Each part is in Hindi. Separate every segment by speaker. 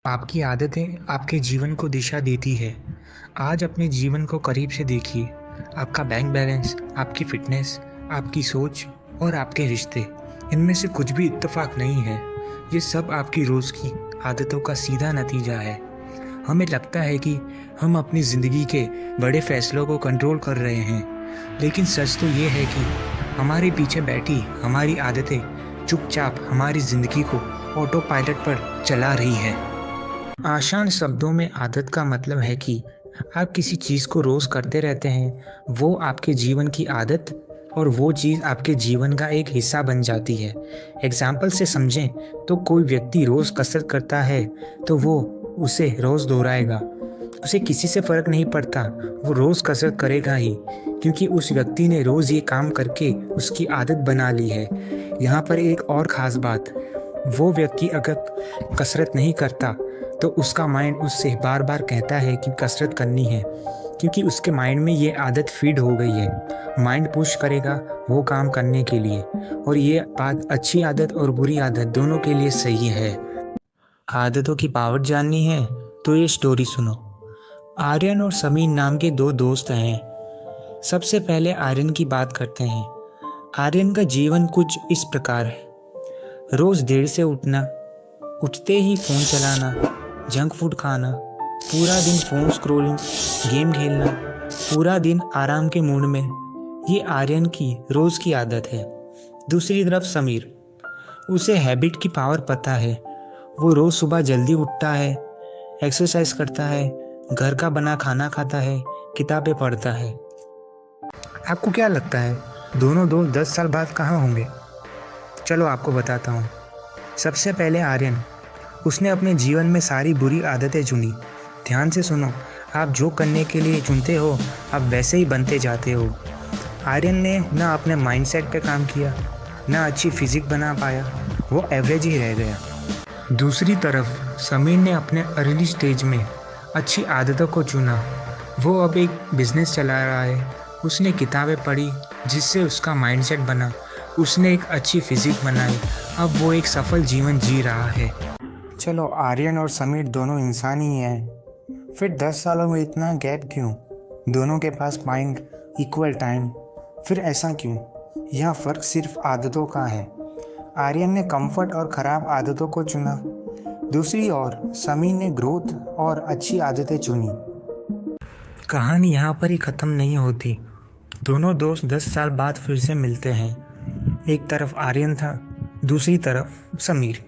Speaker 1: आपकी आदतें आपके जीवन को दिशा देती है। आज अपने जीवन को करीब से देखिए। आपका बैंक बैलेंस, आपकी फ़िटनेस, आपकी सोच और आपके रिश्ते, इनमें से कुछ भी इत्तेफ़ाक नहीं है। ये सब आपकी रोज़ की आदतों का सीधा नतीजा है। हमें लगता है कि हम अपनी ज़िंदगी के बड़े फ़ैसलों को कंट्रोल कर रहे हैं, लेकिन सच तो ये है कि हमारे पीछे बैठी हमारी आदतें चुपचाप हमारी ज़िंदगी को ऑटो पायलट पर चला रही है। आसान शब्दों में आदत का मतलब है कि आप किसी चीज़ को रोज़ करते रहते हैं, वो आपके जीवन की आदत और वो चीज़ आपके जीवन का एक हिस्सा बन जाती है। एग्ज़ाम्पल से समझें तो कोई व्यक्ति रोज़ कसरत करता है तो वो उसे रोज़ दोहराएगा। उसे किसी से फ़र्क नहीं पड़ता, वो रोज़ कसरत करेगा ही, क्योंकि उस व्यक्ति ने रोज़ ये काम करके उसकी आदत बना ली है। यहाँ पर एक और ख़ास बात, वो व्यक्ति अगर कसरत नहीं करता तो उसका माइंड उससे बार बार कहता है कि कसरत करनी है, क्योंकि उसके माइंड में ये आदत फीड हो गई है। माइंड पुश करेगा वो काम करने के लिए, और ये बात अच्छी आदत और बुरी आदत दोनों के लिए सही है। आदतों की पावर जाननी है तो ये स्टोरी सुनो। आर्यन और समीर नाम के दो दोस्त हैं। सबसे पहले आर्यन की बात करते हैं। आर्यन का जीवन कुछ इस प्रकार है। रोज़ देर से उठना, उठते ही फ़ोन चलाना, जंक फूड खाना, पूरा दिन फ़ोन स्क्रॉलिंग, गेम खेलना, पूरा दिन आराम के मूड में। ये आर्यन की रोज़ की आदत है। दूसरी तरफ समीर, उसे हैबिट की पावर पता है। वो रोज़ सुबह जल्दी उठता है, एक्सरसाइज करता है, घर का बना खाना खाता है, किताबें पढ़ता है। आपको क्या लगता है दोनों दोस्त 10 साल बाद कहाँ होंगे? चलो आपको बताता हूँ। सबसे पहले आर्यन, उसने अपने जीवन में सारी बुरी आदतें चुनी। ध्यान से सुनो, आप जो करने के लिए चुनते हो आप वैसे ही बनते जाते हो। आर्यन ने ना अपने माइंडसेट पे काम किया, ना अच्छी फिजिक बना पाया, वो एवरेज ही रह गया। दूसरी तरफ समीर ने अपने अर्ली स्टेज में अच्छी आदतों को चुना। वो अब एक बिजनेस चला रहा है, उसने किताबें पढ़ी जिससे उसका माइंडसेट बना, उसने एक अच्छी फिजिक बनाई, अब वो एक सफल जीवन जी रहा है। चलो आर्यन और समीर दोनों इंसान ही हैं, फिर 10 सालों में इतना गैप क्यों? दोनों के पास माइंड, इक्वल टाइम, फिर ऐसा क्यों? यह फ़र्क सिर्फ आदतों का है। आर्यन ने कंफर्ट और ख़राब आदतों को चुना, दूसरी ओर समीर ने ग्रोथ और अच्छी आदतें चुनी। कहानी यहाँ पर ही ख़त्म नहीं होती। दोनों दोस्त 10 साल बाद फिर से मिलते हैं। एक तरफ आर्यन था, दूसरी तरफ समीर।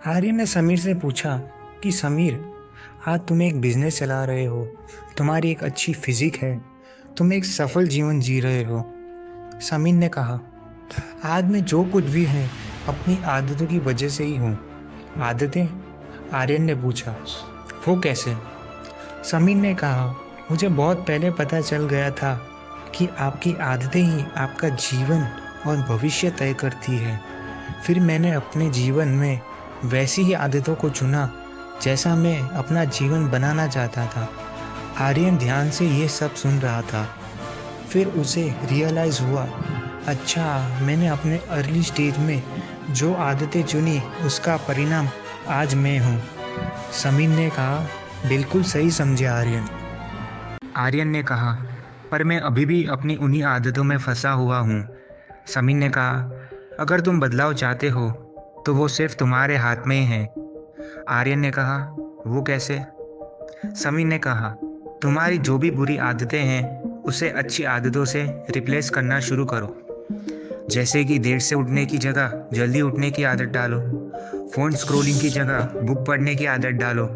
Speaker 1: आर्यन ने समीर से पूछा कि समीर, आज तुम एक बिजनेस चला रहे हो, तुम्हारी एक अच्छी फिजिक है, तुम एक सफल जीवन जी रहे हो। समीर ने कहा, आज मैं जो कुछ भी है अपनी आदतों की वजह से ही हूँ। आदतें? आर्यन ने पूछा, वो कैसे? समीर ने कहा, मुझे बहुत पहले पता चल गया था कि आपकी आदतें ही आपका जीवन और भविष्य तय करती है। फिर मैंने अपने जीवन में वैसी ही आदतों को चुना जैसा मैं अपना जीवन बनाना चाहता था। आर्यन ध्यान से ये सब सुन रहा था। फिर उसे रियलाइज़ हुआ, अच्छा, मैंने अपने अर्ली स्टेज में जो आदतें चुनी उसका परिणाम आज मैं हूँ। समीर ने कहा, बिल्कुल सही समझे आर्यन। आर्यन ने कहा, पर मैं अभी भी अपनी उन्हीं आदतों में फंसा हुआ हूँ। समीर ने कहा, अगर तुम बदलाव चाहते हो तो वो सिर्फ तुम्हारे हाथ में ही है। आर्यन ने कहा, वो कैसे? समीर ने कहा, तुम्हारी जो भी बुरी आदतें हैं उसे अच्छी आदतों से रिप्लेस करना शुरू करो। जैसे कि देर से उठने की जगह जल्दी उठने की आदत डालो, फ़ोन स्क्रॉलिंग की जगह बुक पढ़ने की आदत डालो,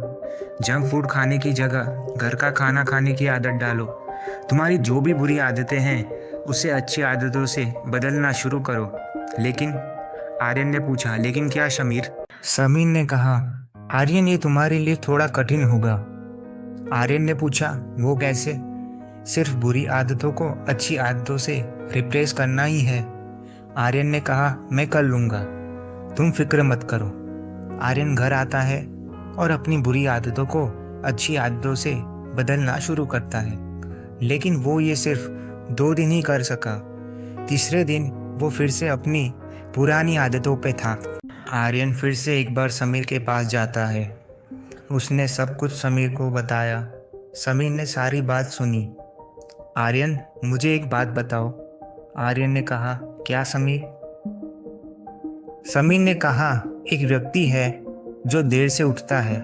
Speaker 1: जंक फूड खाने की जगह घर का खाना खाने की आदत डालो। तुम्हारी जो भी बुरी आदतें हैं उसे अच्छी आदतों से बदलना शुरू करो। लेकिन आर्यन ने पूछा, लेकिन क्या समीर? समीर ने कहा, आर्यन, ये तुम्हारे लिए थोड़ा कठिन होगा। आर्यन ने पूछा, वो कैसे? सिर्फ बुरी आदतों को अच्छी आदतों से रिप्लेस करना ही है। आर्यन ने कहा, मैं कर लूँगा, तुम फिक्र मत करो। आर्यन घर आता है और अपनी बुरी आदतों को अच्छी आदतों से बदलना शुरू करता है, लेकिन वो ये सिर्फ 2 दिन ही कर सका। तीसरे दिन वो फिर से अपनी पुरानी आदतों पे था। आर्यन फिर से एक बार समीर के पास जाता है।
Speaker 2: उसने सब कुछ समीर को बताया। समीर ने सारी बात सुनी। आर्यन, मुझे एक बात बताओ। आर्यन ने कहा, क्या समीर? समीर ने कहा, एक व्यक्ति है जो देर से उठता है।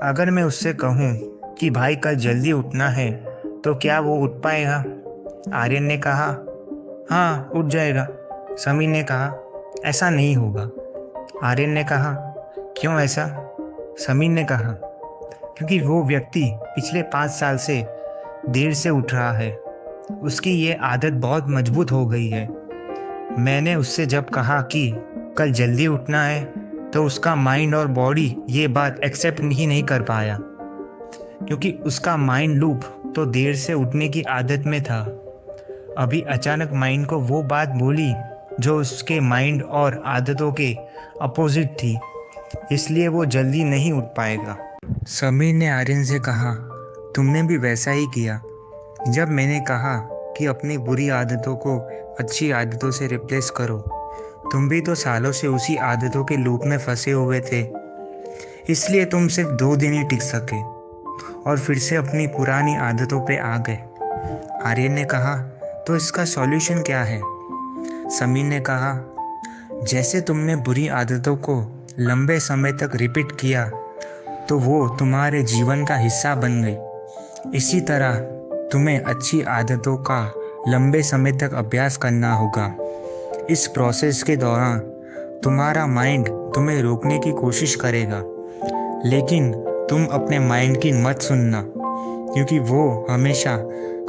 Speaker 2: अगर मैं उससे कहूँ कि भाई कल जल्दी उठना है तो क्या वो उठ पाएगा? आर्यन ने कहा, हाँ उठ जाएगा। समीर ने कहा, ऐसा नहीं होगा। आर्यन ने कहा, क्यों ऐसा? समीर ने कहा, क्योंकि वो व्यक्ति पिछले 5 साल से देर से उठ रहा है। उसकी ये आदत बहुत मजबूत हो गई है। मैंने उससे जब कहा कि कल जल्दी उठना है तो उसका माइंड और बॉडी ये बात एक्सेप्ट ही नहीं कर पाया, क्योंकि उसका माइंड लूप तो देर से उठने की आदत में था। अभी अचानक माइंड को वो बात बोली जो उसके माइंड और आदतों के अपोजिट थी, इसलिए वो जल्दी नहीं उठ पाएगा।
Speaker 1: समीर ने आर्यन से कहा, तुमने भी वैसा ही किया। जब मैंने कहा कि अपनी बुरी आदतों को अच्छी आदतों से रिप्लेस करो, तुम भी तो सालों से उसी आदतों के लूप में फंसे हुए थे, इसलिए तुम सिर्फ 2 दिन ही टिक सके और फिर से अपनी पुरानी आदतों पे आ गए। आर्यन ने कहा, तो इसका सॉल्यूशन क्या है? समीर ने कहा, जैसे तुमने बुरी आदतों को लंबे समय तक रिपीट किया तो वो तुम्हारे जीवन का हिस्सा बन गई, इसी तरह तुम्हें अच्छी आदतों का लंबे समय तक अभ्यास करना होगा। इस प्रोसेस के दौरान तुम्हारा माइंड तुम्हें रोकने की कोशिश करेगा, लेकिन तुम अपने माइंड की मत सुनना, क्योंकि वो हमेशा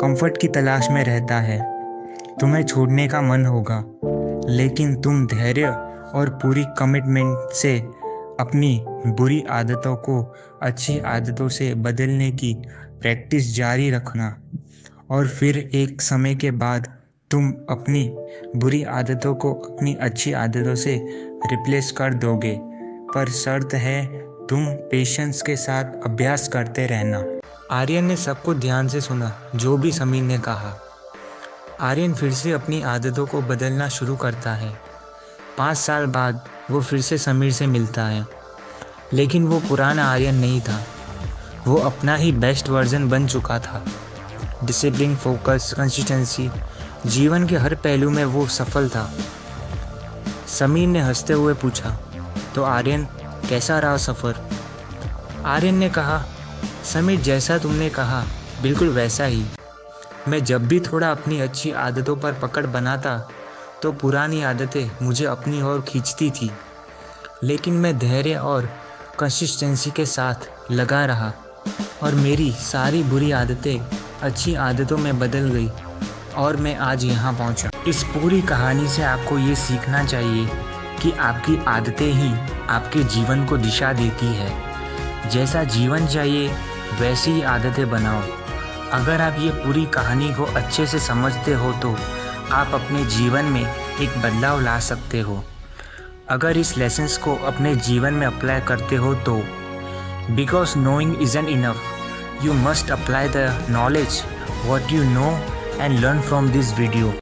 Speaker 1: कंफर्ट की तलाश में रहता है। तुम्हें छोड़ने का मन होगा, लेकिन तुम धैर्य और पूरी कमिटमेंट से अपनी बुरी आदतों को अच्छी आदतों से बदलने की प्रैक्टिस जारी रखना, और फिर एक समय के बाद तुम अपनी बुरी आदतों को अपनी अच्छी आदतों से रिप्लेस कर दोगे। पर शर्त है, तुम पेशेंस के साथ अभ्यास करते रहना। आर्यन ने सब कुछ ध्यान से सुना जो भी समीर ने कहा। आर्यन फिर से अपनी आदतों को बदलना शुरू करता है। 5 साल बाद वो फिर से समीर से मिलता है, लेकिन वो पुराना आर्यन नहीं था। वो अपना ही बेस्ट वर्जन बन चुका था। डिसिप्लिन, फोकस, कंसिस्टेंसी, जीवन के हर पहलू में वो सफल था। समीर ने हंसते हुए पूछा, तो आर्यन कैसा रहा सफ़र? आर्यन ने कहा, समीर जैसा तुमने कहा बिल्कुल वैसा ही। मैं जब भी थोड़ा अपनी अच्छी आदतों पर पकड़ बनाता तो पुरानी आदतें मुझे अपनी ओर खींचती थी, लेकिन मैं धैर्य और कंसिस्टेंसी के साथ लगा रहा और मेरी सारी बुरी आदतें अच्छी आदतों में बदल गई और मैं आज यहाँ पहुँचा। इस पूरी कहानी से आपको ये सीखना चाहिए कि आपकी आदतें ही आपके जीवन को दिशा देती है। जैसा जीवन चाहिए वैसी ही आदतें बनाओ। अगर आप ये पूरी कहानी को अच्छे से समझते हो तो आप अपने जीवन में एक बदलाव ला सकते हो। अगर इस लेसन्स को अपने जीवन में अप्लाई करते हो तो because knowing isn't enough, you must apply the knowledge what you know and learn from this video.